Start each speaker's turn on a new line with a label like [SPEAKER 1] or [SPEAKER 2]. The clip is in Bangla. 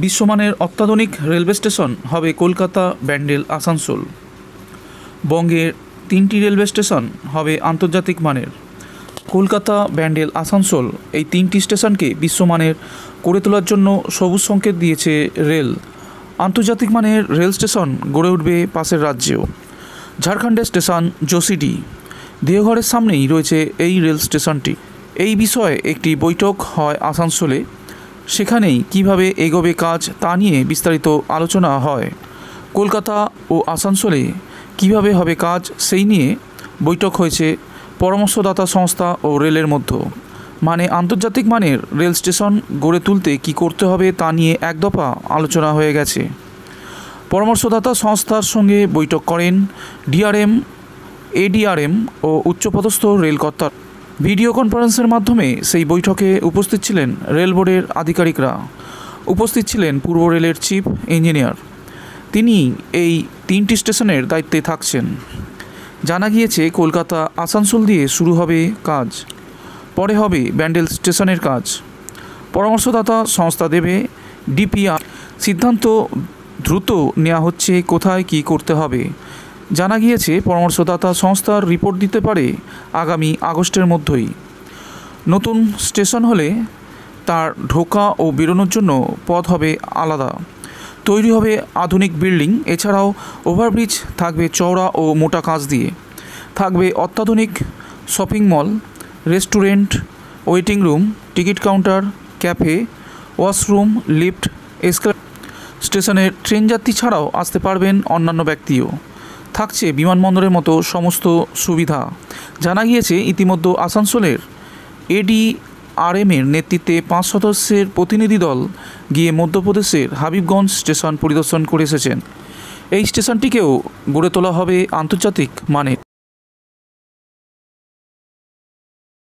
[SPEAKER 1] বিশ্বমানের অত্যাধুনিক রেলওয়ে স্টেশন হবে কলকাতা, ব্যান্ডেল, আসানসোল। বঙ্গের 3টি রেলওয়ে স্টেশন হবে আন্তর্জাতিক মানের। কলকাতা, ব্যান্ডেল, আসানসোল এই 3টি স্টেশনকে বিশ্বমানের করে তোলার জন্য সবুজ সংকেত দিয়েছে রেল। আন্তর্জাতিক মানের রেল স্টেশন গড়ে উঠবে পাশের রাজ্যেও। ঝাড়খণ্ডের স্টেশন যোশীডি, দেওঘরের সামনেই রয়েছে এই রেল স্টেশনটি। এই বিষয়ে একটি বৈঠক হয় আসানসোলে। সেখানেই কিভাবে এগোবে কাজ তা নিয়ে বিস্তারিত আলোচনা হয়। কলকাতা ও আসানসোলে কিভাবে হবে কাজ সেই নিয়ে বৈঠক হয়েছে পরামর্শদাতা সংস্থা ও রেলের মধ্যে। মানে আন্তর্জাতিক মানের রেল স্টেশন গড়ে তুলতে কি করতে হবে তা নিয়ে এক দফা আলোচনা হয়ে গেছে। পরামর্শদাতা সংস্থার সঙ্গে বৈঠক করেন ডিআরএম, এডিআরএম ও উচ্চপদস্থ রেলকর্তার। ভিডিও কনফারেন্সের মাধ্যমে সেই বৈঠকে উপস্থিত ছিলেন রেল বোর্ডের আধিকারিকরা। উপস্থিত ছিলেন পূর্ব রেলের চিফ ইঞ্জিনিয়ার। তিনি এই 3টি স্টেশনের দায়িত্বে থাকছেন। জানা গিয়েছে কলকাতা আসানসোল দিয়ে শুরু হবে কাজ, পরে হবে ব্যান্ডেল স্টেশনের কাজ। পরামর্শদাতা সংস্থা দেবে ডিপিআর। সিদ্ধান্ত দ্রুত নেওয়া হচ্ছে কোথায় কী করতে হবে। জানা গিয়েছে পরামর্শদাতা সংস্থার রিপোর্ট দিতে পারে আগামী আগস্টের মধ্যেই। নতুন স্টেশন হলে তার ঢোকা ও বেরোনোর জন্য পথ হবে আলাদা। তৈরি হবে আধুনিক বিল্ডিং। এছাড়াও ওভারব্রিজ থাকবে চওড়া ও মোটা কাঁচ দিয়ে। থাকবে অত্যাধুনিক shopping mall, restaurant, waiting room, ticket counter, cafe, washroom, lift, escalator. স্টেশনের ট্রেন যাত্রী ছাড়াও আসতে পারবেন অন্যান্য ব্যক্তিও। থাকছে বিমানবন্দরের মতো সমস্ত সুবিধা। জানা গিয়েছে ইতিমধ্যে আসানসোলের এডিআরএমের নেতৃত্বে 5 সদস্যের প্রতিনিধি দল গিয়ে মধ্যপ্রদেশের হাবিবগঞ্জ স্টেশন পরিদর্শন করে এসেছেন। এই স্টেশনটিকেও গড়ে তোলা হবে আন্তর্জাতিক মানের।